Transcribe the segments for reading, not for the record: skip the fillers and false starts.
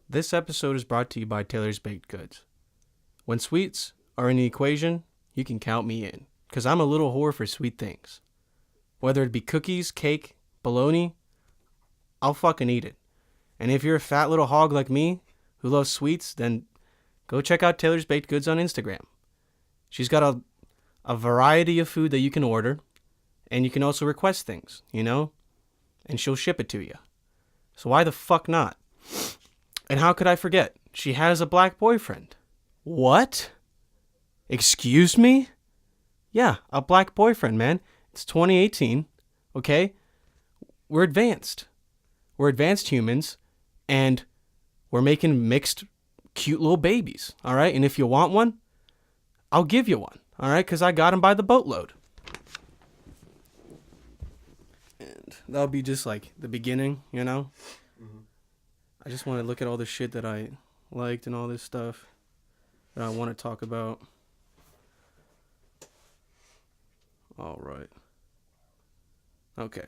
This episode is brought to you by Taylor's Baked Goods. When sweets are in the equation, you can count me in, because I'm a little whore for sweet things. Whether it be cookies, cake, bologna, I'll fucking eat it. And if you're a fat little hog like me who loves sweets, then go check out Taylor's Baked Goods on Instagram. She's got a variety of food that you can order, and you can also request things, and she'll ship it to you. So why the fuck not? And how could I forget? She has a black boyfriend. What? Excuse me? Yeah, a black boyfriend, man. It's 2018, okay? We're advanced. We're advanced humans, and we're making mixed, cute little babies, all right? And if you want one, I'll give you one, all right? Because I got him by the boatload. And that'll be just like the beginning, Mm-hmm. I just want to look at all the shit that I liked and all this stuff that I want to talk about. All right. Okay.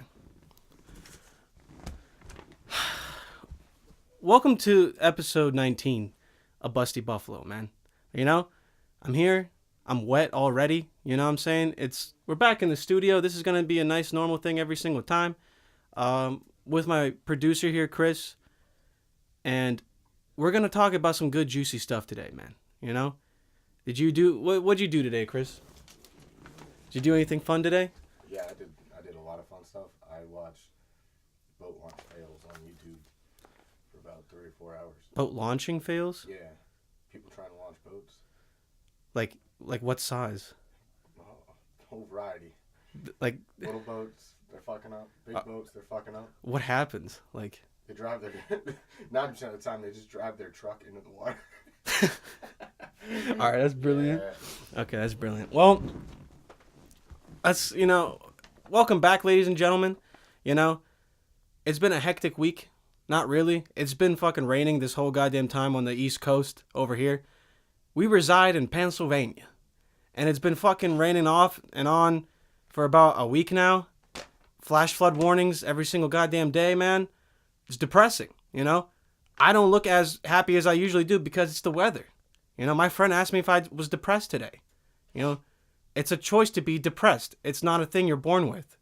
Welcome to episode 19 of BustyBuffalo, man. I'm here. I'm wet already. You know what I'm saying? We're back in the studio. This is going to be a nice normal thing every single time. With my producer here, Chris. And we're going to talk about some good juicy stuff today, man. What'd you do today, Chris? Did you do anything fun today? Yeah, I did a lot of fun stuff. I watched boat launch fails on YouTube for about 3 or 4 hours. Boat launching fails? Yeah. People trying to launch boats. Like what size? A whole variety. Like little boats, they're fucking up. Big boats, they're fucking up. What happens? Like they drive their 90% of the time they just drive their truck into the water. All right, that's brilliant. Yeah. Okay, that's brilliant. Well, welcome back, ladies and gentlemen. It's been a hectic week. Not really. It's been fucking raining this whole goddamn time on the East Coast over here. We reside in Pennsylvania, and it's been fucking raining off and on for about a week now. Flash flood warnings every single goddamn day, man. It's depressing, I don't look as happy as I usually do because it's the weather. My friend asked me if I was depressed today. It's a choice to be depressed. It's not a thing you're born with.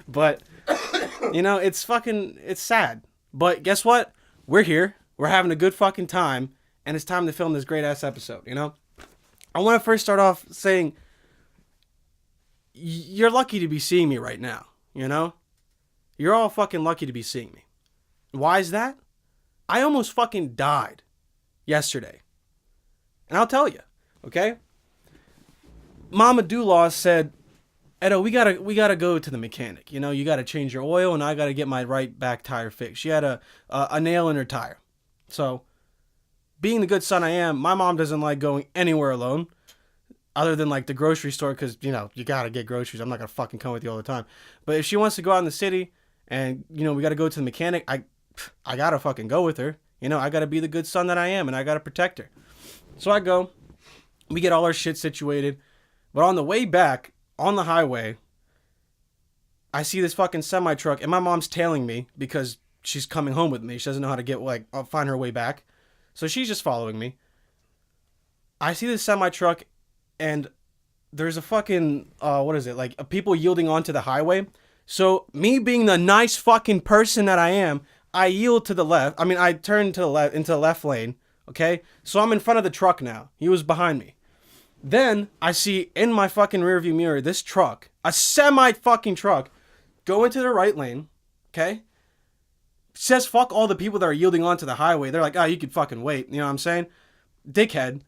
But, it's sad. But guess what? We're here. We're having a good fucking time. And it's time to film this great ass episode, I want to first start off saying, you're lucky to be seeing me right now, You're all fucking lucky to be seeing me. Why is that? I almost fucking died yesterday. And I'll tell you, okay? Mama Dulas said, Edo, we gotta go to the mechanic. You gotta change your oil, and I gotta get my right back tire fixed. She had a nail in her tire. So, being the good son I am, my mom doesn't like going anywhere alone, other than like the grocery store, because you gotta get groceries. I'm not gonna fucking come with you all the time. But if she wants to go out in the city, and we gotta go to the mechanic, I gotta fucking go with her. I gotta be the good son that I am, and I gotta protect her. So I go. We get all our shit situated. But on the way back, on the highway, I see this fucking semi-truck, and my mom's tailing me because she's coming home with me. She doesn't know how to find her way back. So she's just following me. I see this semi-truck, and there's a fucking, people yielding onto the highway. So me being the nice fucking person that I am, I yield to the left. I turn to the left, into the left lane, okay? So I'm in front of the truck now. He was behind me. Then I see in my fucking rearview mirror this truck, a semi-fucking truck, go into the right lane, okay? Says fuck all the people that are yielding onto the highway. They're like, you could fucking wait. You know what I'm saying? Dickhead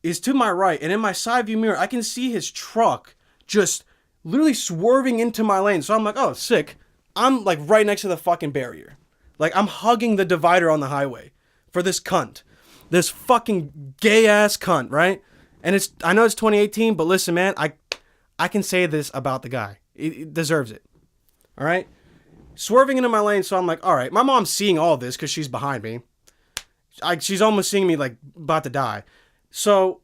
is to my right, and in my side view mirror, I can see his truck just literally swerving into my lane. So I'm like, oh, sick. I'm like right next to the fucking barrier. Like I'm hugging the divider on the highway for this cunt. This fucking gay ass cunt, right? And I know it's 2018, but listen, man, I can say this about the guy. It deserves it. All right? Swerving into my lane, so I'm like, all right. My mom's seeing all this because she's behind me. She's almost seeing me like about to die. So,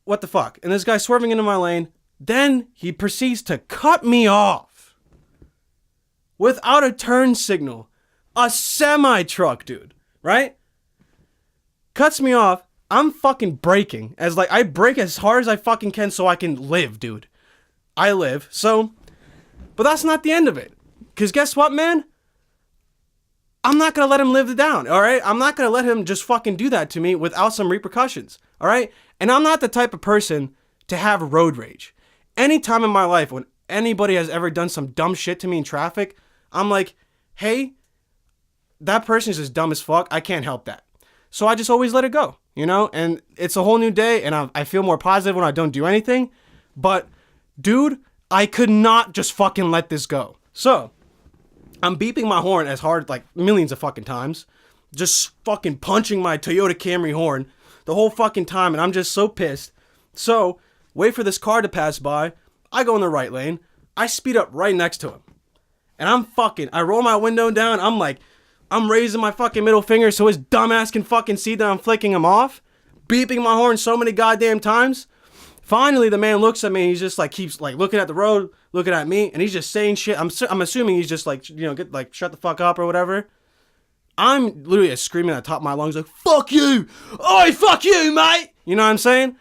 what the fuck? And this guy swerving into my lane, then he proceeds to cut me off. without a turn signal. A semi-truck, dude, right? Cuts me off. I'm fucking braking. I brake as hard as I fucking can so I can live, dude. I live. So, but that's not the end of it. Because guess what, man? I'm not going to let him live it down, all right? I'm not going to let him just fucking do that to me without some repercussions, all right? And I'm not the type of person to have road rage. Any time in my life when anybody has ever done some dumb shit to me in traffic, I'm like, hey, that person is just dumb as fuck. I can't help that. So I just always let it go, you know? And it's a whole new day, and I feel more positive when I don't do anything. But, dude, I could not just fucking let this go. So, I'm beeping my horn as hard, like, millions of fucking times. Just fucking punching my Toyota Camry horn the whole fucking time, and I'm just so pissed. So, wait for this car to pass by. I go in the right lane. I speed up right next to him. And I roll my window down. I'm raising my fucking middle finger so his dumbass can fucking see that I'm flicking him off. Beeping my horn so many goddamn times. Finally, the man looks at me and he's just like, keeps like looking at the road, looking at me, and he's just saying shit. I'm assuming he's just like, you know, get like, shut the fuck up or whatever. I'm literally screaming at the top of my lungs like, fuck you! Oi, fuck you, mate! You know what I'm saying?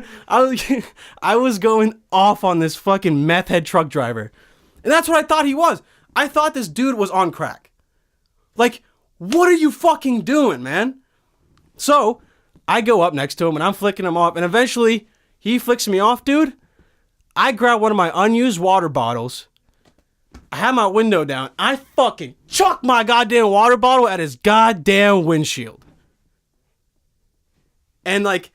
I was going off on this fucking meth head truck driver. And that's what I thought he was. I thought this dude was on crack. Like, what are you fucking doing, man? So, I go up next to him and I'm flicking him off. And eventually, he flicks me off, dude. I grab one of my unused water bottles. I have my window down. I fucking chuck my goddamn water bottle at his goddamn windshield. And like,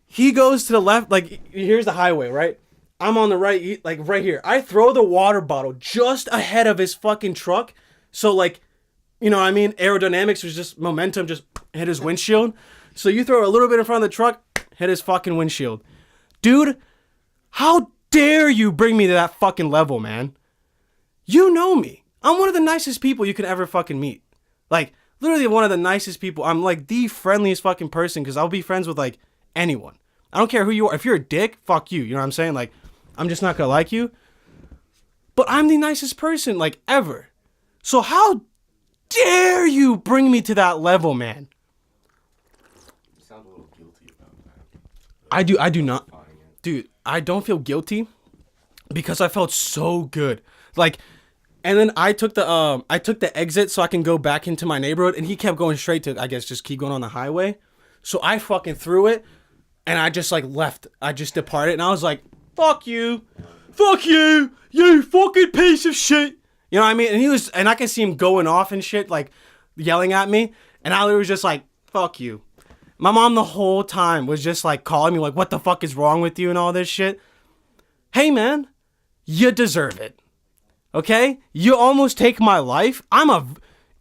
he goes to the left. Like, here's the highway, right? I'm on the right, like right here. I throw the water bottle just ahead of his fucking truck. So like, you know what I mean? Aerodynamics was just momentum, just hit his windshield. So you throw a little bit in front of the truck, hit his fucking windshield. Dude, how dare you bring me to that fucking level, man? You know me. I'm one of the nicest people you could ever fucking meet. Like, literally one of the nicest people. I'm like the friendliest fucking person because I'll be friends with like anyone. I don't care who you are. If you're a dick, fuck you. You know what I'm saying? Like, I'm just not gonna like you. But I'm the nicest person, like, ever. So how dare you bring me to that level, man? You sound a little guilty about that. I do not. Dude, I don't feel guilty because I felt so good. Like, and then I took the exit so I can go back into my neighborhood, and he kept going straight to, I guess, just keep going on the highway. So I fucking threw it, and I just, like, left. I just departed, and I was like, fuck you. Fuck you. You fucking piece of shit. You know what I mean? And I can see him going off and shit, like, yelling at me. And I was just like, fuck you. My mom the whole time was just, like, calling me, like, what the fuck is wrong with you and all this shit. Hey, man, you deserve it. Okay? You almost take my life.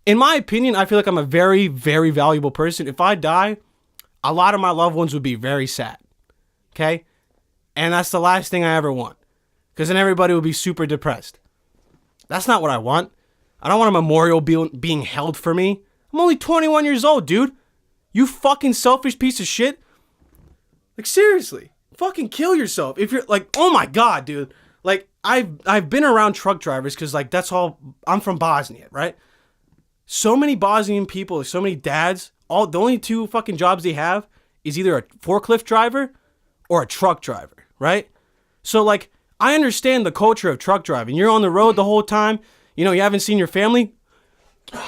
In my opinion, I feel like I'm a very, very valuable person. If I die, a lot of my loved ones would be very sad. Okay? And that's the last thing I ever want. Because then everybody would be super depressed. That's not what I want. I don't want a memorial being held for me. I'm only 21 years old, dude. You fucking selfish piece of shit. Like, seriously. Fucking kill yourself. If you're like, oh my God, dude. Like, I've been around truck drivers because, like, that's all. I'm from Bosnia, right? So many Bosnian people, so many dads. The only two fucking jobs they have is either a forklift driver or a truck driver, right? So, like, I understand the culture of truck driving. You're on the road the whole time. You know, you haven't seen your family.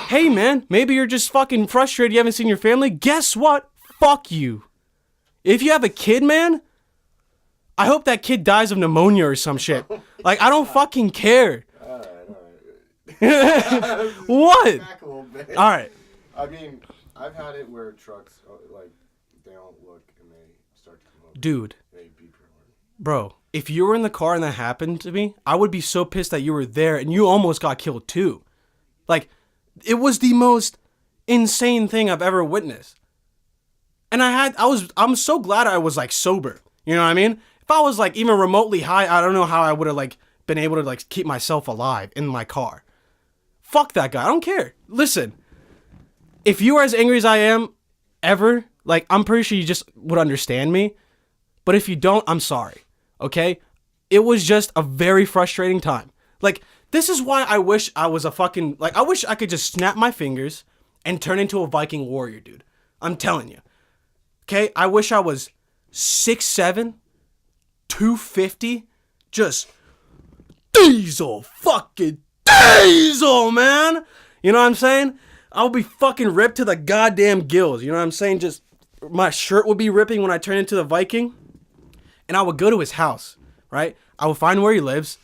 Hey, man, maybe you're just fucking frustrated you haven't seen your family. Guess what? Fuck you. If you have a kid, man, I hope that kid dies of pneumonia or some shit. Like, I don't fucking care. All right. What? Back a little bit. All right. I mean, I've had it where trucks, like, they don't look and they start to come over. Dude. They beep your horn. Bro, if you were in the car and that happened to me, I would be so pissed that you were there and you almost got killed too. Like, it was the most insane thing I've ever witnessed. And I'm so glad I was, like, sober. You know what I mean? If I was, like, even remotely high, I don't know how I would have, like, been able to, like, keep myself alive in my car. Fuck that guy. I don't care. Listen, if you are as angry as I am ever, like, I'm pretty sure you just would understand me. But if you don't, I'm sorry. Okay? It was just a very frustrating time. Like, this is why I wish I was a fucking, like, I wish I could just snap my fingers and turn into a Viking warrior, dude. I'm telling you. Okay? I wish I was 6'7", 250, just fucking diesel, man. You know what I'm saying? I'll be fucking ripped to the goddamn gills. You know what I'm saying? Just, my shirt would be ripping when I turn into the Viking. And I would go to his house, right? I would find where he lives.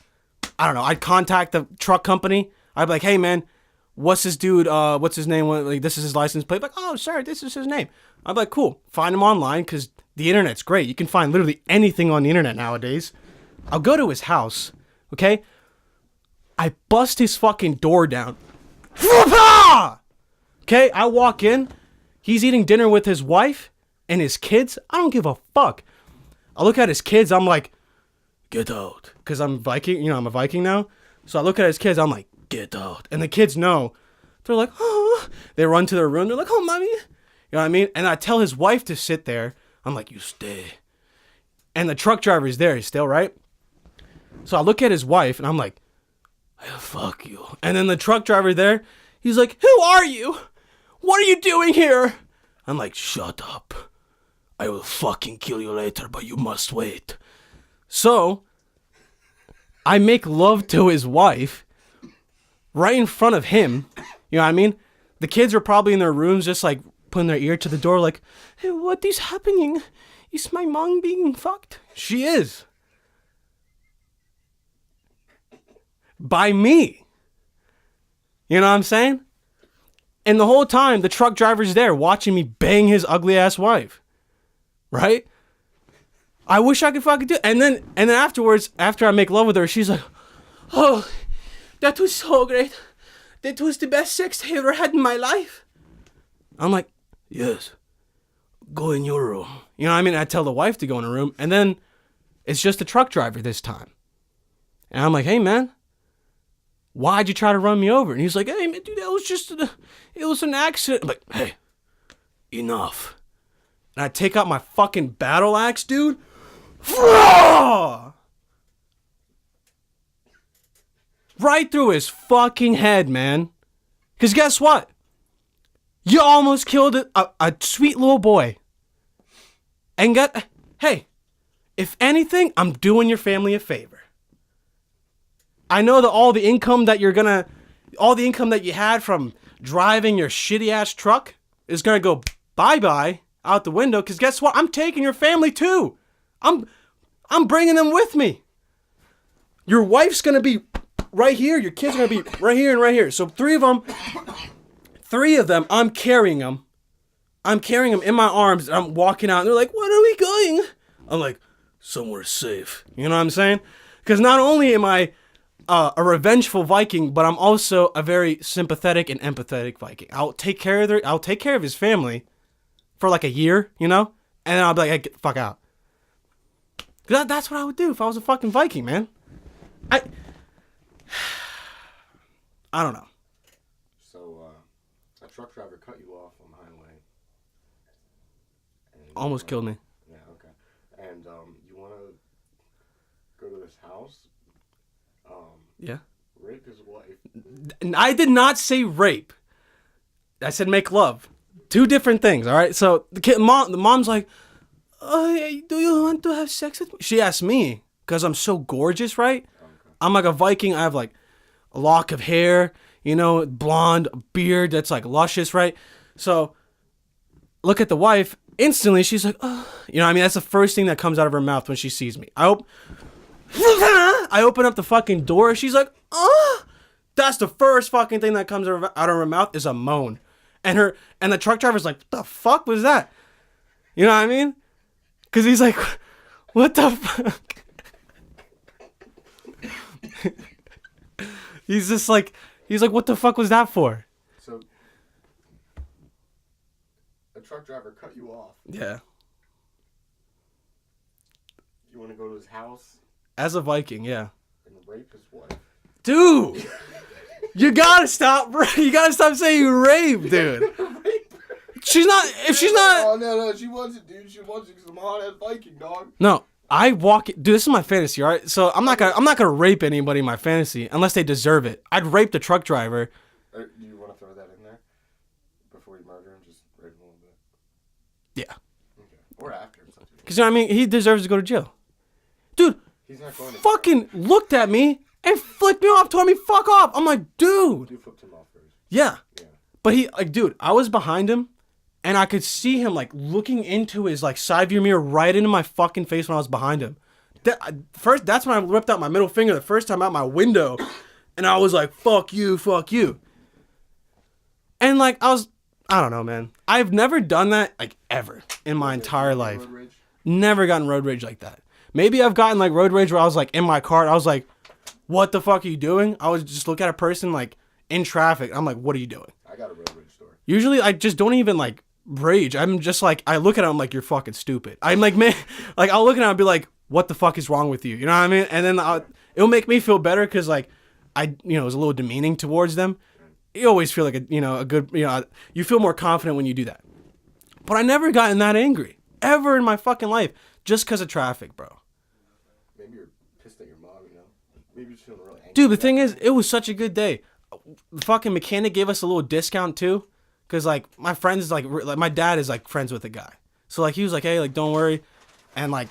I don't know. I'd contact the truck company. I'd be like, hey, man, what's this dude? What's his name? Like, this is his license plate. Like, oh, sir, this is his name. I'd be like, cool. Find him online because the internet's great. You can find literally anything on the internet nowadays. I'll go to his house, okay? I bust his fucking door down. Okay, I walk in. He's eating dinner with his wife and his kids. I don't give a fuck. I look at his kids. I'm like, get out. Because I'm Viking. You know, I'm a Viking now. So I look at his kids. I'm like, get out. And the kids know. They're like, oh. They run to their room. They're like, oh, mommy. You know what I mean? And I tell his wife to sit there. I'm like, you stay. And the truck driver's there. He's still, right? So I look at his wife. And I'm like, fuck you. And then the truck driver there. He's like, who are you? What are you doing here? I'm like, shut up. I will fucking kill you later, but you must wait. So, I make love to his wife right in front of him. You know what I mean? The kids are probably in their rooms just like putting their ear to the door like, hey, what is happening? Is my mom being fucked? She is. By me. You know what I'm saying? And the whole time, the truck driver's there watching me bang his ugly ass wife. Right? I wish I could fucking do it. And then afterwards, after I make love with her, she's like, oh, that was so great. That was the best sex I ever had in my life. I'm like, yes, go in your room. You know what I mean? I tell the wife to go in her room. And then it's just the truck driver this time. And I'm like, hey, man, why'd you try to run me over? And he's like, hey, man, dude, it was an accident. I'm like, hey, enough. And I take out my fucking battle axe, dude. Right through his fucking head, man. Because guess what? You almost killed a sweet little boy. And hey, if anything, I'm doing your family a favor. I know that all the income that you had from driving your shitty ass truck is gonna go bye-bye out the window, because guess what? I'm taking your family too. I'm bringing them with me. Your wife's gonna be right here. Your kids are gonna be right here and right here. So three of them, I'm carrying them. I'm carrying them in my arms. And I'm walking out. And they're like, "Where are we going?" I'm like, "Somewhere safe." You know what I'm saying? Because not only am I a revengeful Viking, but I'm also a very sympathetic and empathetic Viking. I'll take care of his family for like a year, you know? And then I'll be like, hey, get the fuck out. That's what I would do if I was a fucking Viking, man. I don't know. So, a truck driver cut you off on the highway. Almost killed me. Yeah, okay. And, you want to go to his house? Yeah. Rape his wife. I did not say rape. I said make love. Two different things, all right? So the mom's like, oh, hey, do you want to have sex with me? She asked me because I'm so gorgeous, right? Okay. I'm like a Viking. I have like a lock of hair, you know, blonde beard that's like luscious, right? So look at the wife. Instantly, she's like, oh. You know what I mean? That's the first thing that comes out of her mouth when she sees me. I open up the fucking door. She's like, oh. That's the first fucking thing that comes out of her mouth is a moan. And the truck driver's like, what the fuck was that? You know what I mean? Because he's like, what the fuck? He's like, what the fuck was that for? So, a truck driver cut you off. Yeah. You want to go to his house? As a Viking, yeah. And rape his wife. Dude! You gotta stop saying rape, dude. She's not, if she's not. Oh, no, she wants it, dude. She wants it because I'm a hot ass Viking, dog. No, I walk, dude. This is my fantasy, all right? So I'm not gonna rape anybody in my fantasy unless they deserve it. I'd rape the truck driver. Do you want to throw that in there before you murder him? Just rape him a little bit. Yeah. Okay. Or after. Because you know what I mean? He deserves to go to jail. Dude, he's not going to fucking looked at me and flicked me off, told me fuck off. I'm like, dude. You flipped him off first. Yeah. Yeah. But he, like, dude, I was behind him and I could see him, like, looking into his, like, side view mirror right into my fucking face when I was behind him. That's when I ripped out my middle finger the first time out my window. And I was like, fuck you, fuck you. And, like, I don't know, man. I've never done that, like, ever in my entire life. Road rage? Never gotten road rage like that. Maybe I've gotten, like, road rage where I was, like, in my car and I was like, what the fuck are you doing? I would just look at a person, like, in traffic. I'm like, what are you doing? I got a road rage story. Usually, I just don't even, like, rage. I'm just, like, I look at him like, you're fucking stupid. I'm like, man, like, I'll look at him and be like, what the fuck is wrong with you? You know what I mean? And then it'll make me feel better because, like, I was a little demeaning towards them. You always feel like a good, you feel more confident when you do that. But I never gotten that angry ever in my fucking life just because of traffic, bro. Maybe you're pissed at your mom, Maybe you're just feeling really angry. Dude, the thing is, it was such a good day. The fucking mechanic gave us a little discount too. Cause like my friends, like my dad is like friends with the guy. So like he was like, hey, like don't worry. And like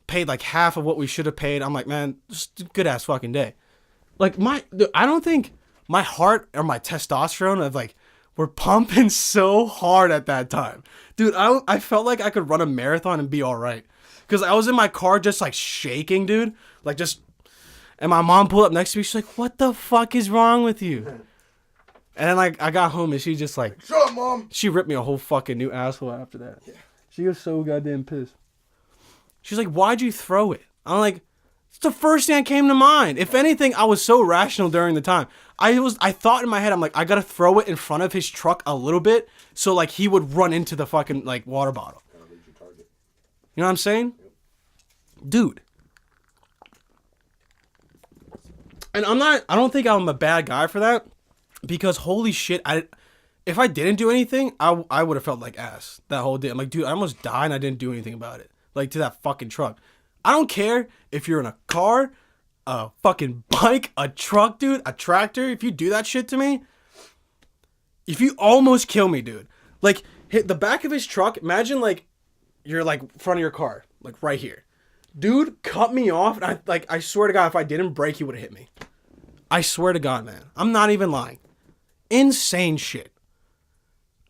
paid like half of what we should have paid. I'm like, man, just a good ass fucking day. Like I don't think my heart or my testosterone of like were pumping so hard at that time. Dude, I felt like I could run a marathon and be all right. Cause I was in my car just like shaking, dude. Like just, and my mom pulled up next to me. She's like, what the fuck is wrong with you? And then like I got home and she just like, shut up, Mom. She ripped me a whole fucking new asshole after that. Yeah. She was so goddamn pissed. She's like, why'd you throw it? I'm like, it's the first thing that came to mind. If anything, I was so rational during the time. I thought in my head, I'm like, I gotta throw it in front of his truck a little bit so like he would run into the fucking like water bottle. You know what I'm saying? Yep. Dude. And I don't think I'm a bad guy for that. Because holy shit, if I didn't do anything, I would have felt like ass that whole day. I'm like, dude, I almost died and I didn't do anything about it. Like, to that fucking truck. I don't care if you're in a car, a fucking bike, a truck, dude, a tractor. If you do that shit to me, if you almost kill me, dude. Like, hit the back of his truck. Imagine, like, you're, like, front of your car. Like, right here. Dude, cut me off. And I swear to God, if I didn't brake, he would have hit me. I swear to God, man. I'm not even lying. Insane shit.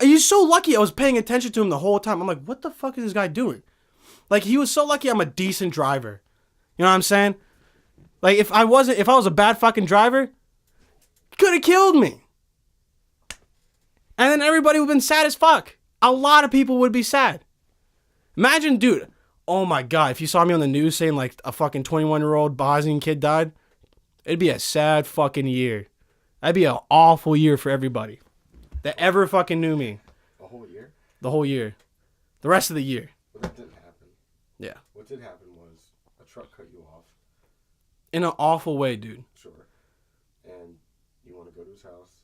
He's so lucky I was paying attention to him the whole time. I'm like, what the fuck is this guy doing? Like, he was so lucky I'm a decent driver. You know what I'm saying? Like, if I was a bad fucking driver, he could have killed me. And then everybody would have been sad as fuck. A lot of people would be sad. Imagine, dude, oh my God, if you saw me on the news saying, like, a fucking 21-year-old Bosnian kid died, it'd be a sad fucking year. That'd be an awful year for everybody that ever fucking knew me. A whole year? The whole year. The rest of the year. But that didn't happen. Yeah. What did happen was a truck cut you off. In an awful way, dude. Sure. And you want to go to his house.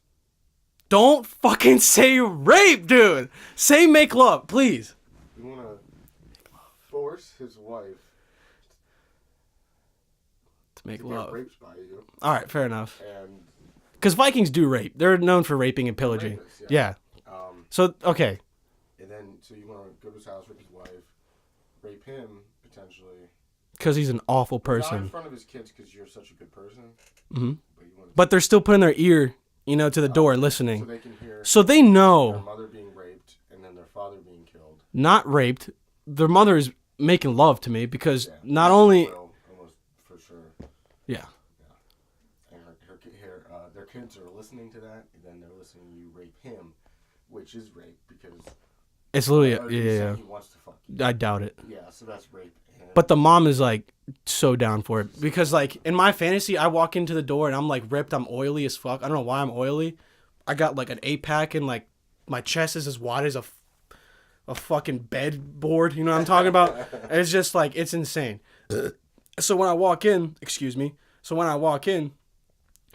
Don't fucking say rape, dude. Say make love, please. You want to force his wife to make to love. get raped by you. All right, fair enough. And because Vikings do rape. They're known for raping and pillaging. Rapists, yeah. So, okay. And then, so you want to go to his house, rape his wife, rape him, potentially. Because he's an awful person. Not in front of his kids because you're such a good person. Mm-hmm. But they're still putting their ear, to the door listening. So they can hear so they know. Their mother being raped and then their father being killed. Not raped. Their mother is making love to me because not only... Almost for sure. Yeah. And their kids are listening to that, and then they're listening to you rape him, which is rape because it's literally yeah. He wants to fuck you. I doubt it. Yeah, so that's rape. But the mom is like so down for it because like in my fantasy, I walk into the door and I'm like ripped. I'm oily as fuck. I don't know why I'm oily. I got like an 8-pack and like my chest is as wide as a fucking bed board. You know what I'm talking about? It's just like it's insane. So when I walk in,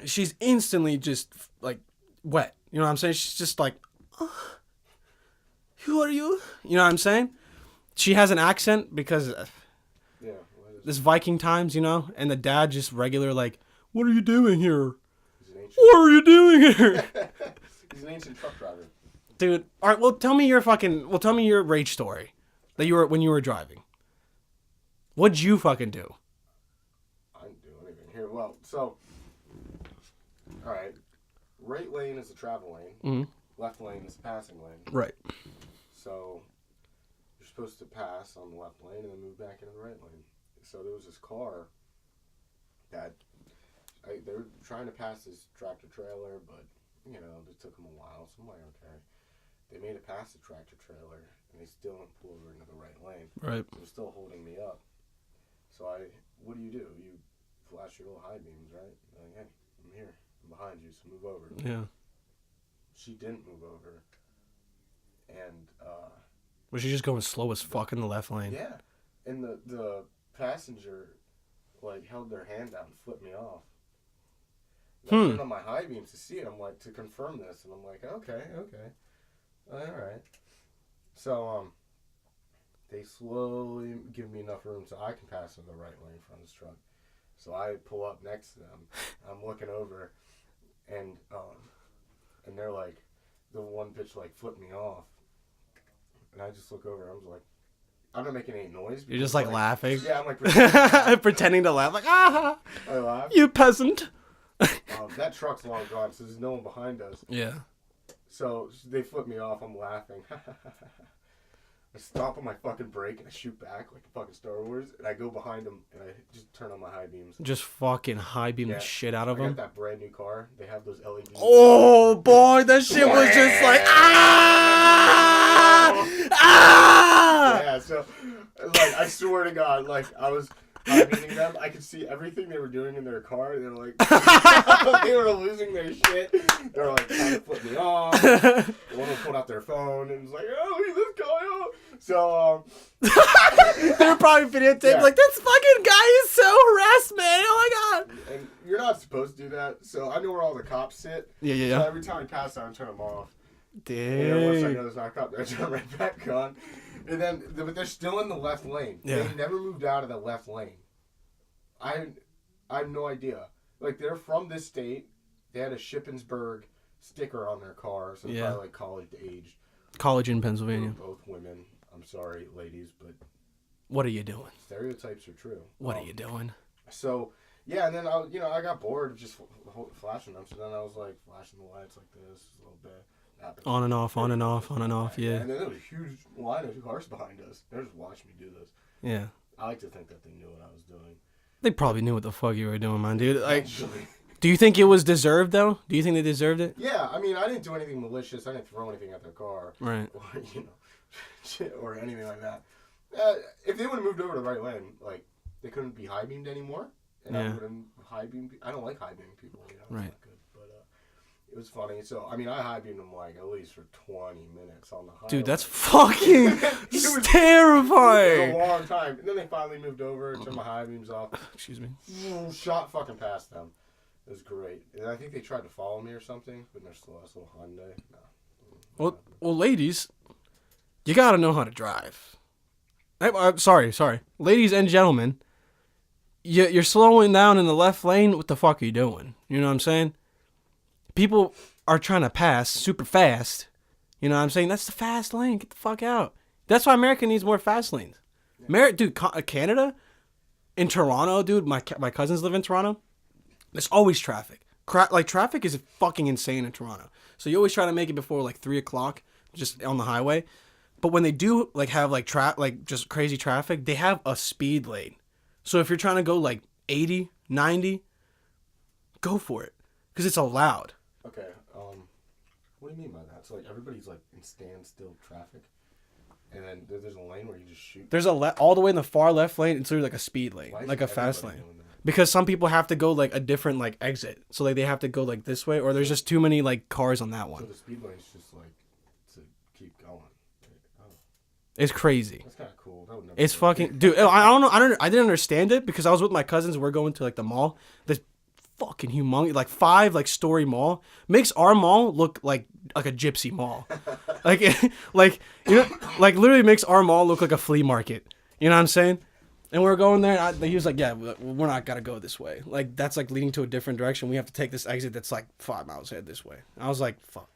she's instantly just like wet. You know what I'm saying? She's just like, oh, who are you? You know what I'm saying? She has an accent because Yeah. This Viking times, you know, and the dad just regular like, what are you doing here? He's an ancient. What are you doing here? He's an ancient truck driver. Dude, all right, well, tell me your rage story that you were when you were driving. What'd you fucking do? I didn't do anything here. Well, so, all right, right lane is the travel lane. Mm-hmm. Left lane is the passing lane. Right. So, you're supposed to pass on the left lane and then move back into the right lane. So there was this car that they were trying to pass this tractor trailer, but you know it took them a while. So I'm like, okay. They made it past the tractor trailer, and they still didn't pull over into the right lane. Right. So they're still holding me up. So what do? You flash your little high beams, right? You're like, hey, I'm here. I'm behind you, so move over. Yeah. She didn't move over, and was she just going slow as fuck in the left lane? yeah, and the passenger like held their hand out and flipped me off. And I turned on my high beams to see it. I'm like, to confirm this, and I'm like, okay, all right. So they slowly give me enough room so I can pass in the right lane from this truck. So I pull up next to them. I'm looking over, and they're like, the one bitch like flipped me off, and I just look over. And I was like, I'm not making any noise. You're just like laughing. Yeah, I'm like pretending to laugh, like ah, I laugh. you peasant. That truck's long gone, so there's no one behind us. Yeah. So they flip me off. I'm laughing. I stop on my fucking brake and I shoot back like fucking Star Wars, and I go behind them and I just turn on my high beams. Just fucking high beam the shit out of I them. got that brand new car. They have those LEDs. Oh boy, that shit was just like ah. Yeah, so like I swear to God, like I was high beaming them. I could see everything they were doing in their car. They were like, they were losing their shit. They were like trying to flip me off. One of them pulled out their phone and was like, "Oh, look at this guy!" Oh. So they were probably videotaped like, this fucking guy is so harassed, man. Oh my God. And you're not supposed to do that. So I know where all the cops sit. Yeah. So every time I pass out, I turn them off. Dang. And then once I know there's not a cop there, I turn right back on. And then, but they're still in the left lane. Yeah. They never moved out of the left lane. I have no idea. Like, they're from this state. They had a Shippensburg sticker on their car, so they're probably like college age. College in Pennsylvania. Both women. I'm sorry, ladies, but what are you doing? stereotypes are true. What are you doing? So, yeah, and then I got bored of just flashing them. So then I was like flashing the lights like this a little bit. On and off, on and off, on and off, yeah. And then there was a huge line of cars behind us. They were just watching me do this. Yeah. I like to think that they knew what I was doing. They probably knew what the fuck you were doing, man, dude. Like, Actually. do you think it was deserved, though? Do you think they deserved it? Yeah, I mean, I didn't do anything malicious. I didn't throw anything at their car. Right. Or, shit, or anything like that. If they would have moved over to the right lane, like, they couldn't be high beamed anymore. And I wouldn't high beam. I don't like high beaming people. It's right. not good. But it was funny. So I mean, I high beamed them like at least for 20 minutes on the highway. Dude, that's fucking terrifying. It was a long time. And then they finally moved over, turned my high beams off. Excuse me. Shot fucking past them. It was great. And I think they tried to follow me or something, but they're still a little Hyundai. No. Well, ladies, you gotta know how to drive. Sorry. Ladies and gentlemen, you're slowing down in the left lane. What the fuck are you doing? You know what I'm saying? People are trying to pass super fast. You know what I'm saying? That's the fast lane. Get the fuck out. That's why America needs more fast lanes. Dude, Canada, in Toronto, dude, my cousins live in Toronto. There's always traffic. Traffic is fucking insane in Toronto. So you always try to make it before like 3 o'clock, just on the highway. But when they do have just crazy traffic, they have a speed lane. So if you're trying to go like 80, 90, go for it. Because it's allowed. Okay, what do you mean by that? So like everybody's like in standstill traffic, and then there's a lane where you just shoot? There's all the way in the far left lane, it's literally like a speed lane, like a fast lane. Because some people have to go like a different like exit. So like they have to go like this way, or there's just too many like cars on that one. So the speed lane's just like to keep going. Oh. It's crazy. That's kind of cool. That would never it's fucking dude. I don't know. I didn't understand it because I was with my cousins. We're going to like the mall. This fucking humongous, like 5-story mall makes our mall look like a gypsy mall. like literally makes our mall look like a flea market. You know what I'm saying? And we're going there. And he was like, yeah, we're not got to go this way. Like, that's like leading to a different direction. We have to take this exit that's like 5 miles ahead this way. I was like, fuck.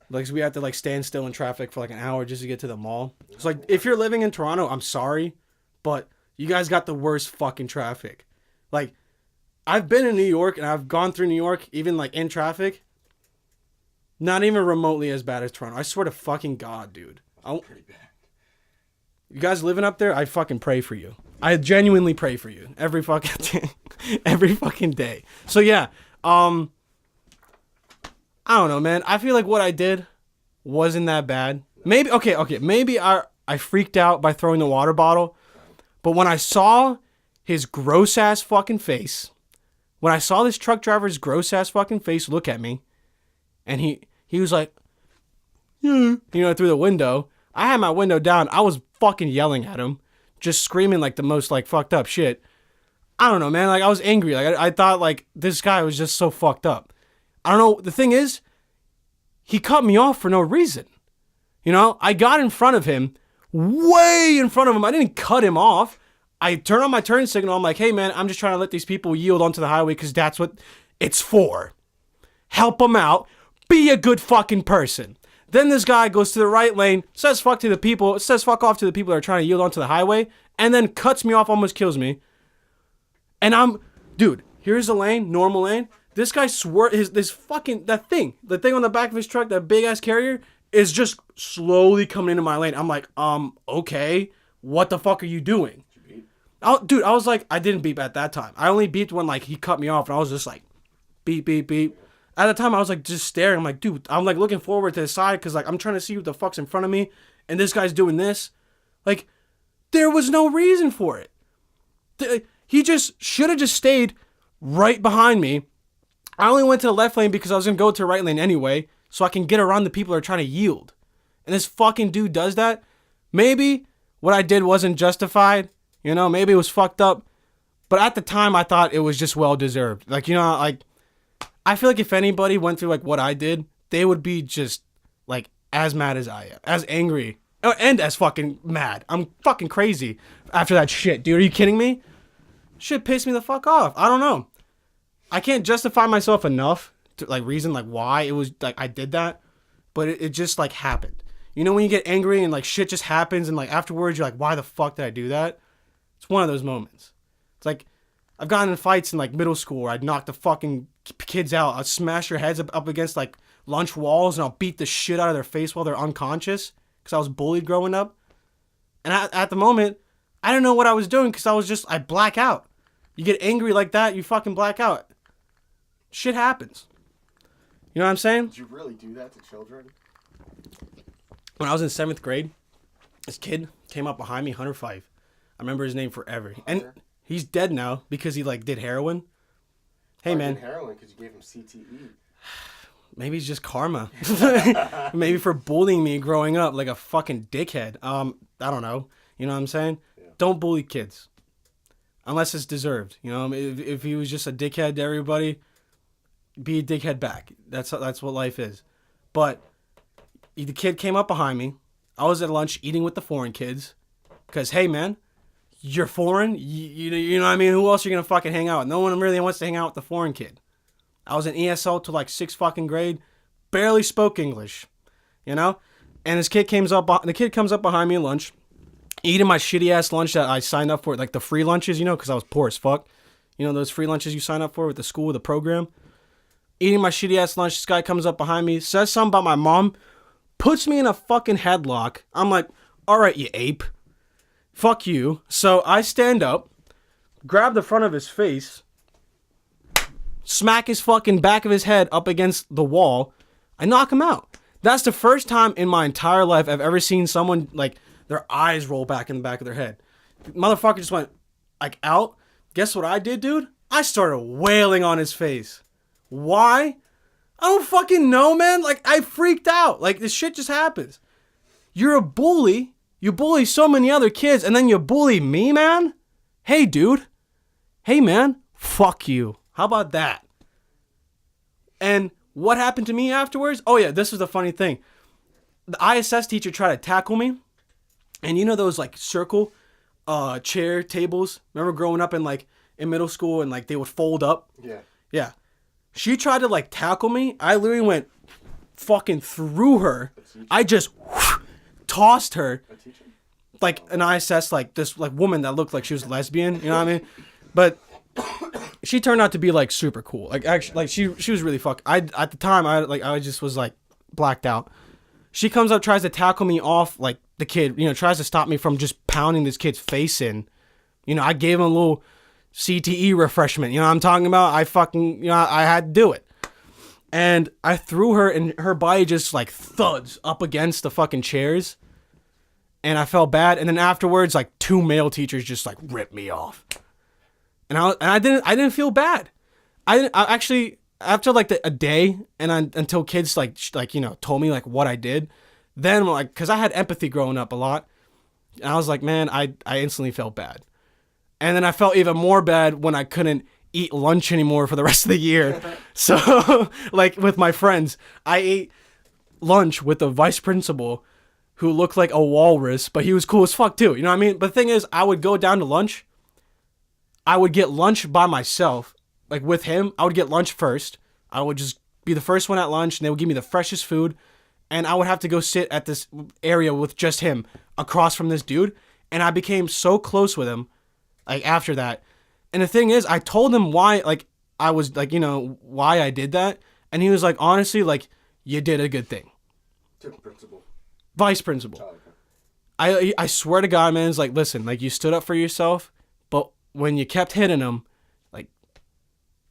Like, so we have to like stand still in traffic for like an hour just to get to the mall. It's like, if you're living in Toronto, I'm sorry, but you guys got the worst fucking traffic. Like, I've been in New York and I've gone through New York, even like in traffic. Not even remotely as bad as Toronto. I swear to fucking God, dude. Pretty bad. You guys living up there, I fucking pray for you. I genuinely pray for you every fucking day. Every fucking day. So yeah, I don't know, man. I feel like what I did wasn't that bad. Maybe maybe I freaked out by throwing the water bottle, but when I saw his gross ass fucking face, when I saw this truck driver's gross ass fucking face look at me, and he was like, yeah, through the window. I had my window down. I was fucking yelling at him, just screaming like the most like fucked up shit. I don't know, man. Like, I was angry. Like, I thought like this guy was just so fucked up. I don't know. The thing is, he cut me off for no reason. I got in front of him, way in front of him. I didn't cut him off. I turned on my turn signal. I'm like, hey man, I'm just trying to let these people yield onto the highway because that's what it's for. Help them out. Be a good fucking person. Then this guy goes to the right lane, says fuck off to the people that are trying to yield onto the highway, and then cuts me off, almost kills me. And dude, here's the lane, normal lane. This guy the thing on the back of his truck, that big ass carrier, is just slowly coming into my lane. I'm like, okay, what the fuck are you doing? Dude, I was like, I didn't beep at that time. I only beeped when like he cut me off, and I was just like, beep, beep, beep. At the time, I was like just staring. I'm like, dude, I'm like looking forward to the side because like I'm trying to see what the fuck's in front of me, and this guy's doing this. Like, there was no reason for it. He just should have just stayed right behind me. I only went to the left lane because I was gonna go to the right lane anyway, so I can get around the people that are trying to yield. And this fucking dude does that. Maybe what I did wasn't justified. Maybe it was fucked up. But at the time, I thought it was just well deserved. Like, I feel like if anybody went through like what I did, they would be just like as mad as I am, as angry, and as fucking mad. I'm fucking crazy after that shit, dude. Are you kidding me? Shit pissed me the fuck off. I don't know. I can't justify myself enough to like reason like why it was like I did that, but it just like happened. When you get angry and like shit just happens and like afterwards you're like, why the fuck did I do that? It's one of those moments. It's like I've gotten in fights in like middle school where I'd knock the fucking kids out. I'd smash their heads up against like lunch walls and I'll beat the shit out of their face while they're unconscious because I was bullied growing up. And at the moment, I didn't know what I was doing because I black out. You get angry like that, you fucking black out. Shit happens. You know what I'm saying? Did you really do that to children? When I was in 7th grade, this kid came up behind me, Hunter Fife. I remember his name forever. Hunter? And he's dead now because he like did heroin. Hey man. Did heroin because you gave him CTE. Maybe it's just karma. Maybe for bullying me growing up like a fucking dickhead. I don't know. You know what I'm saying? Yeah. Don't bully kids. Unless it's deserved. If he was just a dickhead to everybody, be a dickhead back. That's what life is. But the kid came up behind me. I was at lunch eating with the foreign kids. Because, hey, man, you're foreign. You know what I mean? Who else are you going to fucking hang out with? No one really wants to hang out with the foreign kid. I was in ESL till like 6th fucking grade. Barely spoke English. And the kid comes up behind me at lunch. Eating my shitty ass lunch that I signed up for. Like the free lunches, because I was poor as fuck. Those free lunches you sign up for with the school, the program. Eating my shitty ass lunch. This guy comes up behind me. Says something about my mom. Puts me in a fucking headlock. I'm like, all right, you ape. Fuck you. So I stand up, grab the front of his face, smack his fucking back of his head up against the wall. I knock him out. That's the first time in my entire life I've ever seen someone, like, their eyes roll back in the back of their head. The motherfucker just went, like, out. Guess what I did, dude? I started wailing on his face. Why? I don't fucking know, man. Like, I freaked out. Like, this shit just happens. You're a bully. You bully so many other kids, and then you bully me, man? Hey, dude. Hey, man. Fuck you. How about that? And what happened to me afterwards? Oh, yeah, this was the funny thing. The ISS teacher tried to tackle me. And those, like, circle chair tables. Remember growing up in middle school and like they would fold up? Yeah. Yeah. She tried to like tackle me. I literally went fucking through her. I just tossed her. A teacher? Like an ISS, like this like woman that looked like she was lesbian, you know what I mean? But she turned out to be like super cool. Like actually, like she was really at the time I just was like blacked out. She comes up, tries to tackle me off like the kid, tries to stop me from just pounding this kid's face in. I gave him a little CTE refreshment. You know what I'm talking about? I had to do it. And I threw her and her body just like thuds up against the fucking chairs. And I felt bad. And then afterwards, like 2 male teachers just like ripped me off. And I didn't feel bad. I actually, after like a day until kids told me like what I did, then like, cause I had empathy growing up a lot. And I was like, man, I instantly felt bad. And then I felt even more bad when I couldn't eat lunch anymore for the rest of the year. So like with my friends, I ate lunch with the vice principal who looked like a walrus, but he was cool as fuck too. You know what I mean? But the thing is, I would go down to lunch. I would get lunch by myself. Like with him, I would get lunch first. I would just be the first one at lunch and they would give me the freshest food. And I would have to go sit at this area with just him across from this dude. And I became so close with him, like after that. And the thing is, I told him why, like, I was like, why I did that. And he was like, honestly, like, you did a good thing. Principal. Vice principal. Oh, okay. I swear to God, man, it's like, listen, like you stood up for yourself, but when you kept hitting him, like,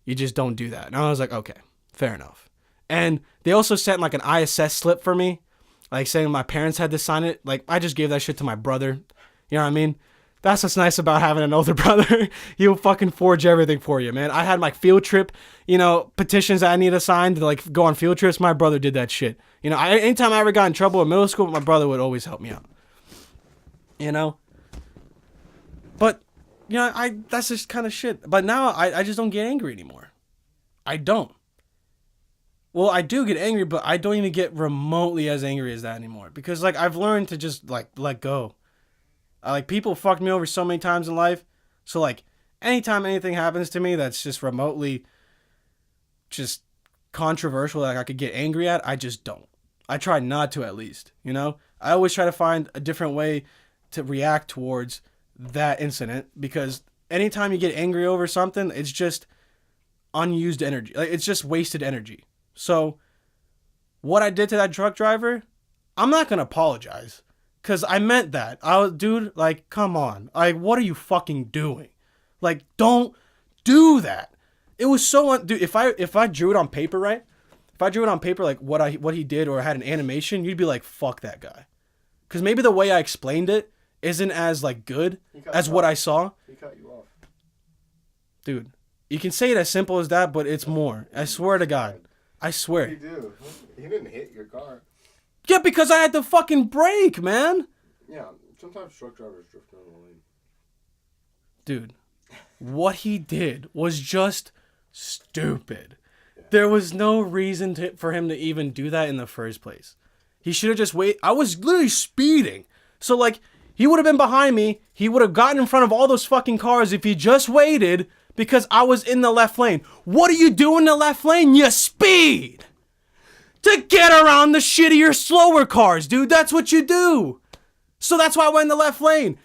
you just don't do that. And I was like, okay, fair enough. And they also sent like an ISS slip for me, like saying my parents had to sign it. Like, I just gave that shit to my brother. You know what I mean? That's what's nice about having an older brother. He'll fucking forge everything for you, man. I had my field trip, petitions that I need to sign to like go on field trips. My brother did that shit. Anytime I ever got in trouble in middle school, my brother would always help me out. But, that's just kind of shit. But now I just don't get angry anymore. I don't. Well, I do get angry, but I don't even get remotely as angry as that anymore. Because, like, I've learned to just, like, let go. People fucked me over so many times in life. So, like, anytime anything happens to me that's just remotely just controversial that I could get angry at, I just don't. I try not to, at least, I always try to find a different way to react towards that incident, because anytime you get angry over something, it's just unused energy. Like, it's just wasted energy. So what I did to that truck driver, I'm not going to apologize, because I meant that. Dude, like, come on. Like, what are you fucking doing? Like, don't do that. It was so, dude, if I drew it on paper, right? If I drew it on paper, like what he did, or had an animation, you'd be like, fuck that guy. Because maybe the way I explained it isn't as like good as what I saw. He cut you off. Dude, you can say it as simple as that, but it's more. I swear to God. I swear. He do. He didn't hit your car. Yeah, because I had to fucking brake, man. Yeah, sometimes truck drivers drift down the lane. Dude, what he did was just stupid. There was no reason for him to even do that in the first place. He should have just waited. I was literally speeding. So, like, he would have been behind me. He would have gotten in front of all those fucking cars if he just waited, because I was in the left lane. What do you do in the left lane? You speed! To get around the shittier, slower cars, dude. That's what you do. So that's why I went in the left lane.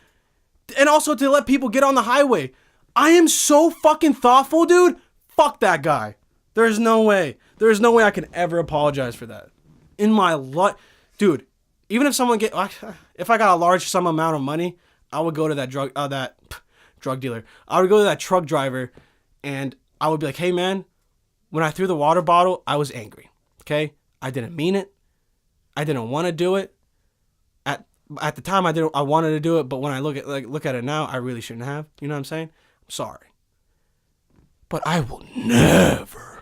And also to let people get on the highway. I am so fucking thoughtful, dude. Fuck that guy. There's no way. There's no way I can ever apologize for that. In my life. Dude, even if if I got a large sum amount of money, I would go to that drug dealer. I would go to that truck driver and I would be like, hey man, when I threw the water bottle, I was angry. Okay? I didn't mean it. I didn't want to do it. At the time I wanted to do it, but when I look at it now, I really shouldn't have. You know what I'm saying? I'm sorry. But I will never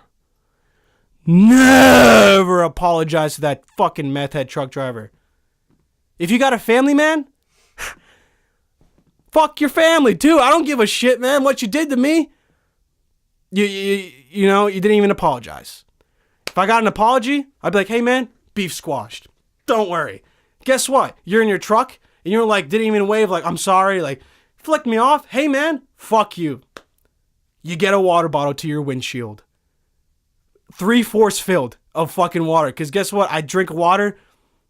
apologize to that fucking meth head truck driver. If you got a family, man, fuck your family too. I don't give a shit, man, what you did to me. You didn't even apologize. If I got an apology, I'd be like, hey man, beef squashed. Don't worry. Guess what? You're in your truck and you're like, didn't even wave like, I'm sorry. Like, flicked me off. Hey, man, fuck you. You get a water bottle to your windshield. 3/4 filled of fucking water. Because guess what? I drink water.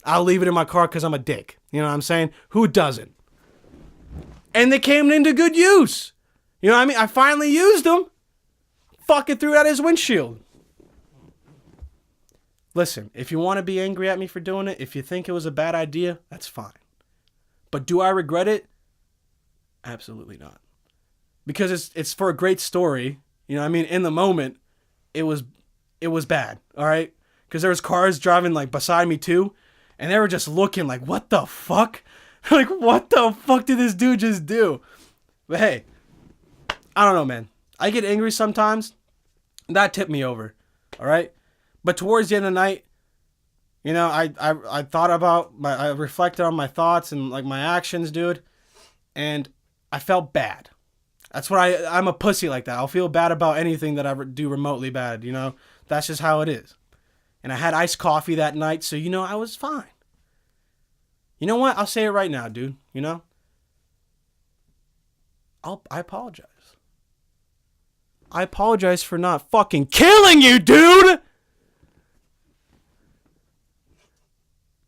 I'll leave it in my car because I'm a dick. You know what I'm saying? Who doesn't? And they came into good use. You know what I mean? I finally used them. Fucking threw it at his windshield. Listen, if you want to be angry at me for doing it, if you think it was a bad idea, that's fine. But do I regret it? Absolutely not. Because it's for a great story. You know what I mean? In the moment, it was bad. All right? Because there was cars driving like beside me too. And they were just looking like, what the fuck? Like, what the fuck did this dude just do? But hey, I don't know, man. I get angry sometimes. That tipped me over. All right? But towards the end of the night, you know, I thought about, I reflected on my thoughts and like my actions, dude. And I felt bad. That's what I'm a pussy like that. I'll feel bad about anything that I do remotely bad, you know? That's just how it is. And I had iced coffee that night, so, you know, I was fine. You know what? I'll say it right now, dude. You know? I apologize. I apologize for not fucking killing you, dude!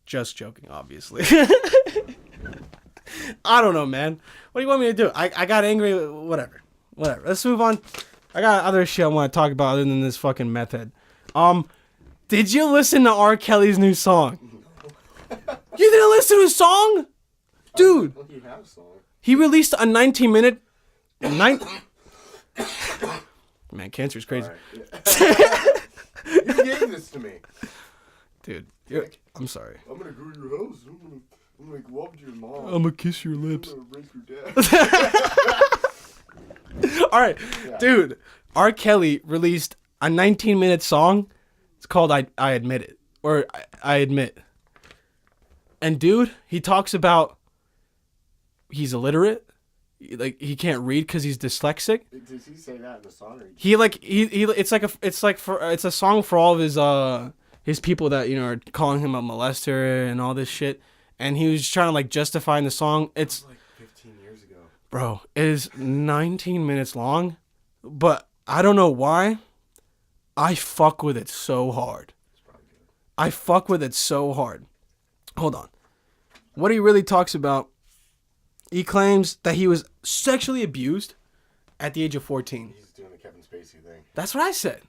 Just joking, obviously. I don't know, man. What do you want me to do? I got angry. Whatever. Let's move on. I got other shit I want to talk about other than this fucking meth head. Did you listen to R. Kelly's new song? You didn't listen to his song? Dude. He had a song. He released a 19-minute... Man, cancer's crazy. Right, yeah. You gave this to me. Dude, I'm sorry. I'm gonna go to your house. I'm gonna go up to your mom. I'm gonna kiss your lips. I'm gonna rape your dad. Alright, yeah. Dude, R. Kelly released a 19-minute song. It's called I Admit It. Or I Admit. And dude, he talks about he's illiterate. Like, he can't read because he's dyslexic. Does he say that in the song? Or it's a song for all of his people that, you know, are calling him a molester and all this shit. And he was trying to like justify in the song. It's like 15 years ago. Bro, it is 19 minutes long, but I don't know why. I fuck with it so hard. It's probably good. I fuck with it so hard. Hold on. What he really talks about, he claims that he was sexually abused at the age of 14. He's doing the Kevin Spacey thing. That's what I said.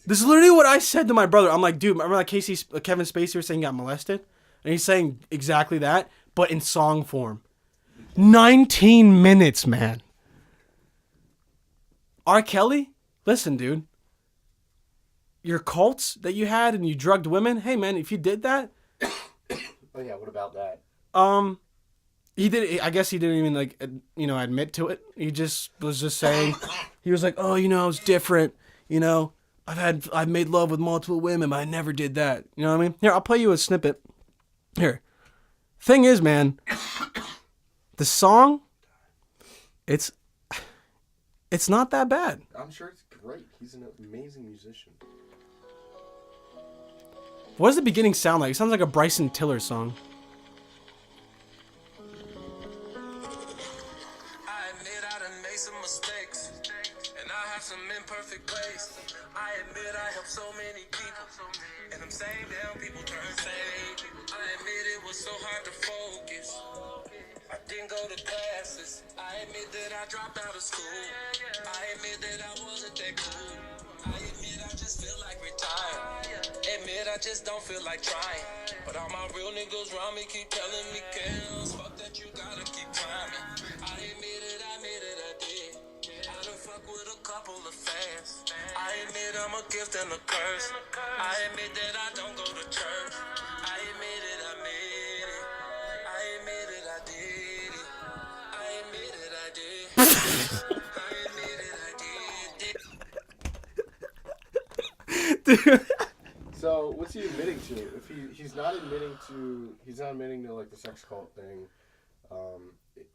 This is literally what I said to my brother. I'm like, dude, remember like Kevin Spacey was saying he got molested? And he's saying exactly that, but in song form. 19 minutes, man. R. Kelly? Listen, dude. Your cults that you had and you drugged women? Hey, man, if you did that... Oh, yeah, what about that? He did. I guess he didn't even like, you know, admit to it. He just was just saying, he was like, oh, you know, I was different. You know, I've made love with multiple women, but I never did that. You know what I mean? Here, I'll play you a snippet. Here. Thing is, man, the song, it's not that bad. I'm sure it's great. He's an amazing musician. What does the beginning sound like? It sounds like a Bryson Tiller song. I admit I helped so many people, and them same damn people turn same. I admit it was so hard to focus. I didn't go to classes. I admit that I dropped out of school. I admit that I wasn't that cool. I admit I just feel like retired. Admit I just don't feel like trying. But all my real niggas around me keep telling me, Kels, fuck that, you gotta keep climbing. I admit it, I did. I done fuck with a couple of fans. I admit I'm a gift and a curse. I admit that I don't go to church. I admit it, I made it. I admit it, I did it. I admit it, I did. I admit it, I did. So what's he admitting to? If he's not admitting to like the sex cult thing,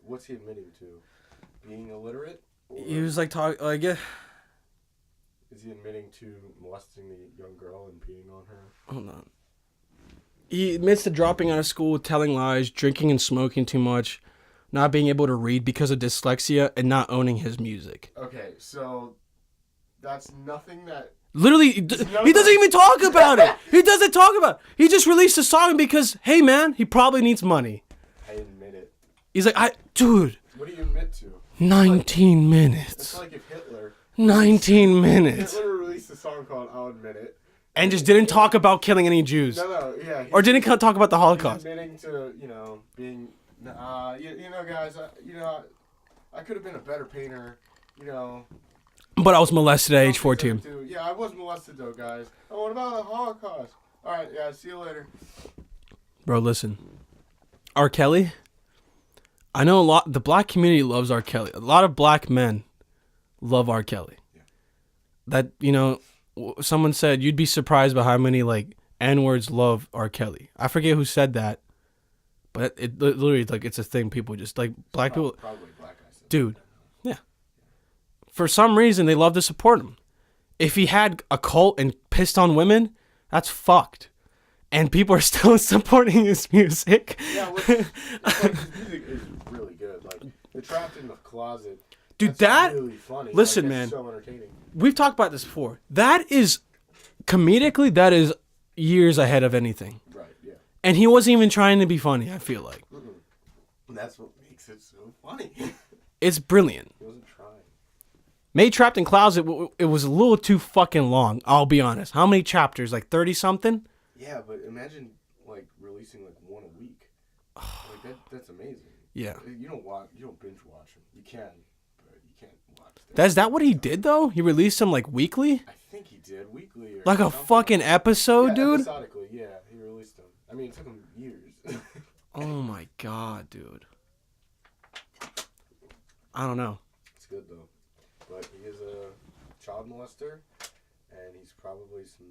what's he admitting to? Being illiterate? He was like talking like Is he admitting to molesting the young girl and peeing on her? Hold on. He admits to dropping out of school, telling lies, drinking and smoking too much, not being able to read because of dyslexia and not owning his music. Okay, so that's nothing that... Literally, he doesn't even talk about it. He doesn't talk about it. He just released a song because, hey, man, he probably needs money. I admit it. He's like, dude. What do you admit to? 19 minutes. It's like if Hitler... 19 minutes. Hitler released a song called I'll Admit It. And just didn't talk about killing any Jews. No, yeah. Or didn't talk about the Holocaust. Admitting to, being... guys, I could have been a better painter, But I was molested at age 14. Yeah, I was molested though, guys. Oh, what about the Holocaust? Alright, yeah, see you later. Bro, listen. R. Kelly? I know the black community loves R. Kelly. A lot of black men love R. Kelly. Yeah. That, someone said you'd be surprised by how many, like, N-words love R. Kelly. I forget who said that. But it literally, like, it's a thing people just, like, black people. Probably black guys. Dude. Yeah. For some reason, they love to support him. If he had a cult and pissed on women, that's fucked. And people are still supporting his music. Yeah, his music is really good. Like, The Trapped in the Closet. Dude, that's really funny. Listen, like, man. So entertaining. We've talked about this before. That is, comedically, that is years ahead of anything. Right, yeah. And he wasn't even trying to be funny, I feel like. And that's what makes it so funny. It's brilliant. He wasn't trying. Made Trapped in Closet, it was a little too fucking long, I'll be honest. How many chapters? Like 30-something? Yeah, but imagine, like, releasing, like, one a week. Like, that's amazing. Yeah. You don't binge watch them. You can, but you can't watch them. Is that what he did, though? He released them, like, weekly? I think he did, weekly. Or like a something. fucking episode, yeah, dude? Episodically, yeah, he released them. I mean, it took him years. Oh my god, dude. I don't know. It's good, though. But he is a child molester, and he's probably some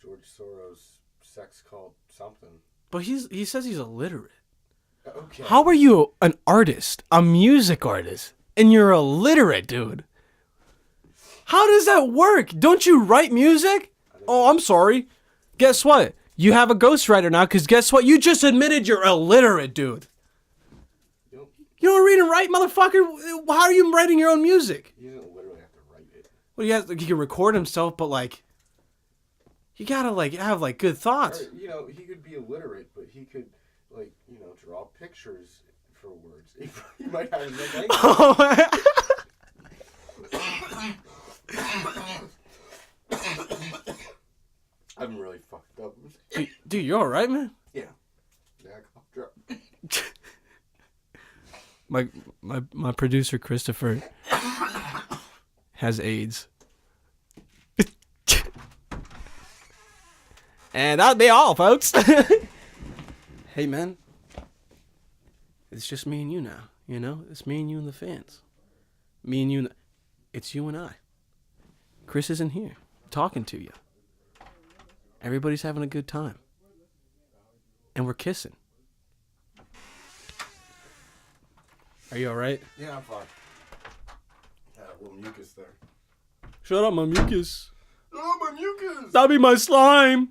George Soros sex cult something. But he says he's illiterate. Okay. How are you an artist, a music artist, and you're illiterate, dude? How does that work? Don't you write music? Oh, I'm sorry. Guess what? You have a ghostwriter now, because guess what? You just admitted you're illiterate, dude. You don't read and write, motherfucker? How are you writing your own music? He doesn't literally have to write it. Well, he can record himself, but, like, you gotta, like, have, like, good thoughts. Or, he could be illiterate, but he could, like, draw pictures for words. He might have his own language. I'm really fucked up. Dude, you alright, man? Yeah. Yeah, cough drop. My producer, Christopher, has AIDS. And that'd be all, folks. Hey, man. It's just me and you now, It's me and you and the fans. Me and you. It's you and I. Chris isn't here talking to you. Everybody's having a good time. And we're kissing. Are you alright? Yeah, I'm fine. A little mucus there. Shut up, my mucus. Oh, my mucus! That'd be my slime.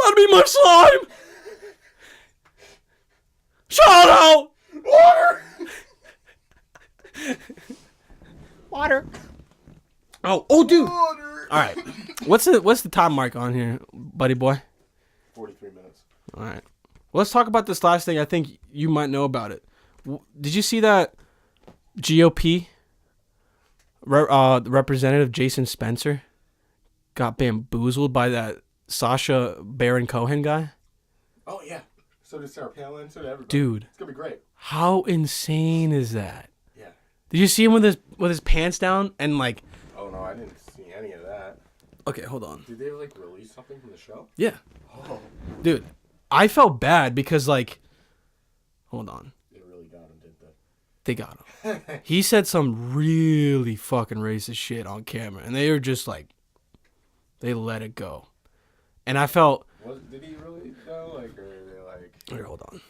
That'd be my slime. Shout out! Water! Water. Oh, dude. Water! All right. What's the time mark on here, buddy boy? 43 minutes. All right. Let's talk about this last thing. I think you might know about it. Did you see that GOP representative Jason Spencer got bamboozled by that Sacha Baron Cohen guy? Oh, yeah. So did Sarah Palin, so did everybody. Dude. It's going to be great. How insane is that? Yeah. Did you see him with his pants down and like... Oh, no, I didn't see any of that. Okay, hold on. Did they, like, release something from the show? Yeah. Oh. Dude, I felt bad because, like... Hold on. They really got him, didn't they? They got him. He said some really fucking racist shit on camera, and they were just like... They let it go. And I felt... Did he really, though? Like, or are they like... Here, hold on.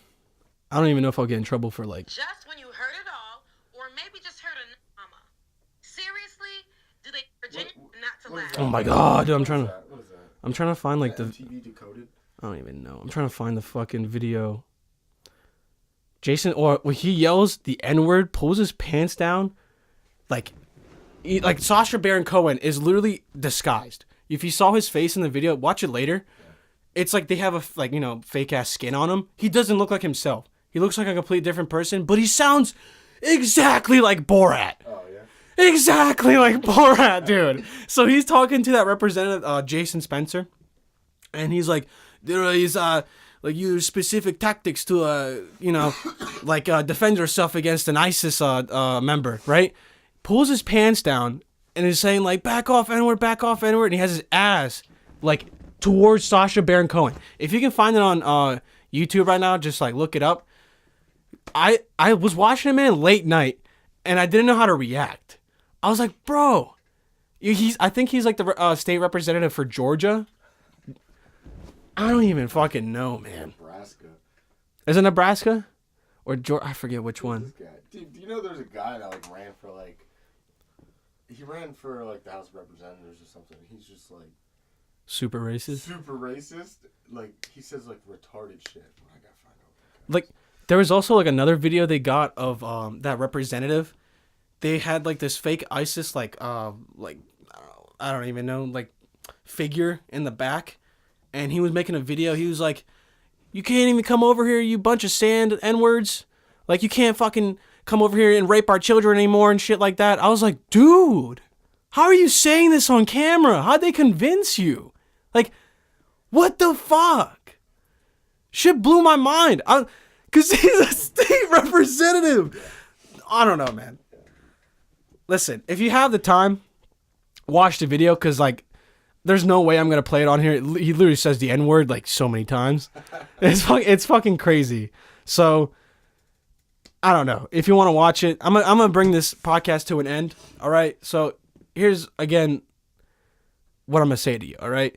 I don't even know if I'll get in trouble for, like... Just when you heard it all, or maybe just heard a mama. Seriously? Do they Virginia not to laugh? Oh my god, dude, I'm trying to... What is that? I'm trying to find, like, the... MTV Decoded? I don't even know. I'm trying to find the fucking video. Jason, or when he yells the N-word, pulls his pants down, like Sacha Baron Cohen is literally disguised. If you saw his face in the video, watch it later. It's like they have a fake ass skin on him. He doesn't look like himself. He looks like a completely different person, but he sounds exactly like Borat. Oh yeah. Exactly like Borat, dude. So he's talking to that representative, Jason Spencer, and he's like, there is use specific tactics to defend yourself against an ISIS member, right? Pulls his pants down and is saying like, back off N-word, and he has his ass like towards Sacha Baron Cohen. If you can find it on YouTube right now, just like look it up. I was watching him late night and I didn't know how to react. I was like, bro, I think he's like the state representative for Georgia. I don't even fucking know, man. Nebraska. Is it Nebraska? Or Georgia? I forget which one. This guy. Dude, do you know there's a guy that like ran for the House of Representatives or something. He's just like super racist. Like he says like retarded shit. I gotta find out. Like there was also like another video they got of that representative. They had like this fake ISIS I don't even know, like figure in the back. And he was making a video. He was like, you can't even come over here, you bunch of sand N-words. Like, you can't fucking come over here and rape our children anymore and shit like that. I was like, dude, how are you saying this on camera? How'd they convince you? Like, what the fuck? Shit blew my mind. Because he's a state representative. I don't know, man. Listen, if you have the time, watch the video because, like, there's no way I'm going to play it on here. He literally says the N-word like so many times. It's fucking crazy. So, I don't know. If you want to watch it, I'm going to bring this podcast to an end. All right? So, here's, again, what I'm going to say to you. All right?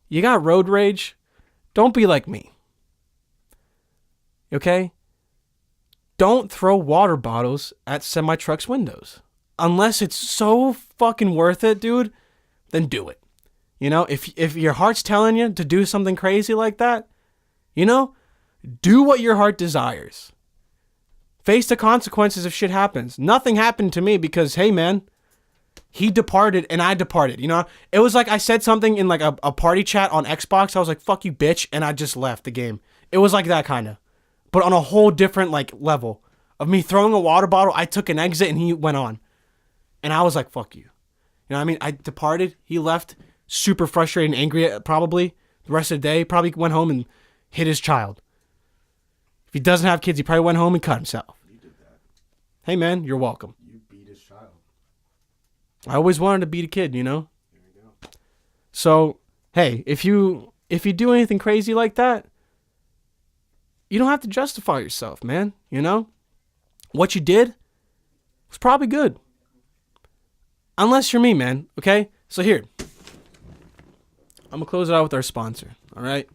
You got road rage. Don't be like me. Okay? Don't throw water bottles at semi-trucks' windows. Unless it's so fucking worth it, dude, then do it. You know, if your heart's telling you to do something crazy like that, you know, do what your heart desires. Face the consequences if shit happens. Nothing happened to me because, hey, man, he departed and I departed. You know, it was like I said something in like a party chat on Xbox. I was like, fuck you, bitch. And I just left the game. It was like that kind of. But on a whole different like level of me throwing a water bottle. I took an exit and he went on. And I was like, fuck you. You know what I mean? I departed. He left. Super frustrated and angry probably the rest of the day. Probably went home and hit his child. If he doesn't have kids, he probably went home and cut himself. You did that. Hey, man, you're welcome. You beat his child. I always wanted to beat a kid, you know? There you go. So, hey, if you do anything crazy like that, you don't have to justify yourself, man. You know? What you did was probably good. Unless you're me, man. Okay? So here. I'm going to close it out with our sponsor. All right?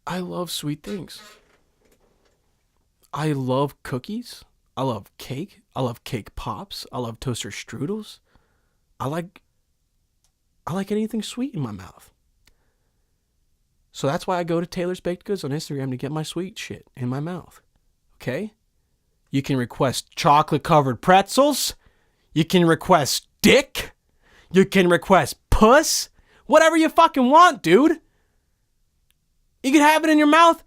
I love sweet things. I love cookies. I love cake. I love cake pops. I love toaster strudels. I like anything sweet in my mouth. So that's why I go to Taylor's Baked Goods on Instagram to get my sweet shit in my mouth. Okay? You can request chocolate-covered pretzels. You can request dick. You can request puss. Whatever you fucking want, dude. You can have it in your mouth.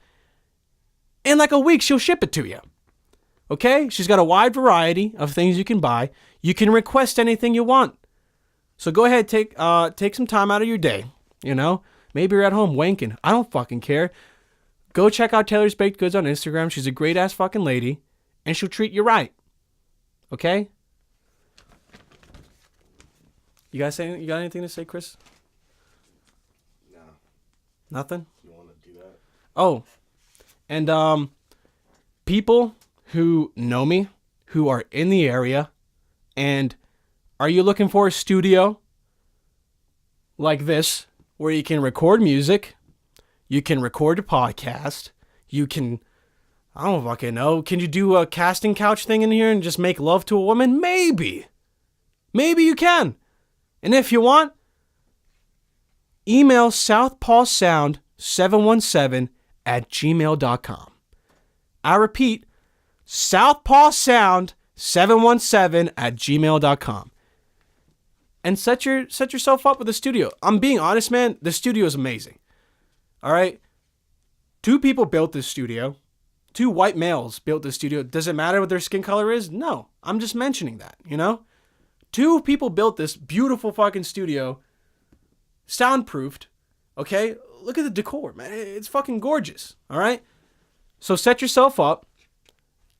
In like a week, she'll ship it to you. Okay? She's got a wide variety of things you can buy. You can request anything you want. So go ahead, take some time out of your day. You know? Maybe you're at home wanking. I don't fucking care. Go check out Taylor's Baked Goods on Instagram. She's a great-ass fucking lady. And she'll treat you right. Okay? You got anything to say, Chris? No. Nothing? You want to do that? Oh. And people who know me, who are in the area, and are you looking for a studio like this where you can record music, you can record a podcast, you can, I don't fucking know, can you do a casting couch thing in here and just make love to a woman? Maybe. Maybe you can. And if you want, email southpawsound southpawsound717@gmail.com. I repeat, southpawsound717@gmail.com. And set yourself up with a studio. I'm being honest, man. The studio is amazing. All right? 2 people built this studio. 2 white males built this studio. Does it matter what their skin color is? No. I'm just mentioning that, 2 people built this beautiful fucking studio. Soundproofed. Okay? Look at the decor, man. It's fucking gorgeous. All right? So set yourself up.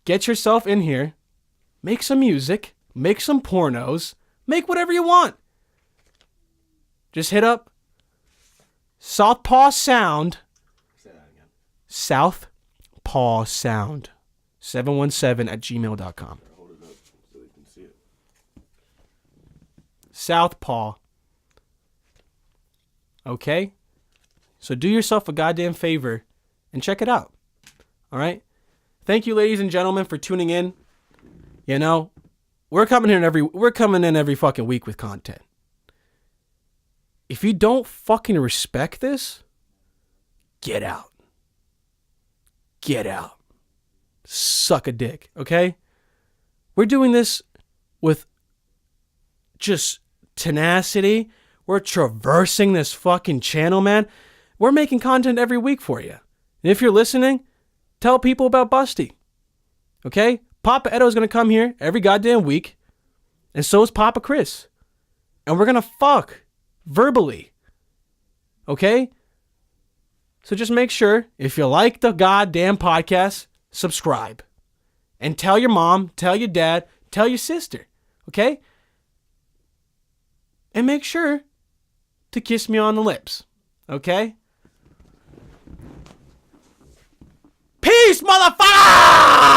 Get yourself in here. Make some music. Make some pornos. Make whatever you want. Just hit up Southpaw Sound. Say that again. Southpaw Sound 717@gmail.com. Hold it up so they can see it. Southpaw. Okay? So do yourself a goddamn favor and check it out. All right? Thank you, ladies and gentlemen, for tuning in. We're coming in every fucking week with content. If you don't fucking respect this, get out. Get out. Suck a dick, okay? We're doing this with just tenacity. We're traversing this fucking channel, man. We're making content every week for you. And if you're listening, tell people about Busty. Okay? Papa Edo is going to come here every goddamn week. And so is Papa Chris. And we're going to fuck verbally. Okay? So just make sure, if you like the goddamn podcast, subscribe. And tell your mom, tell your dad, tell your sister. Okay? And make sure to kiss me on the lips. Okay? Peace, motherfucker!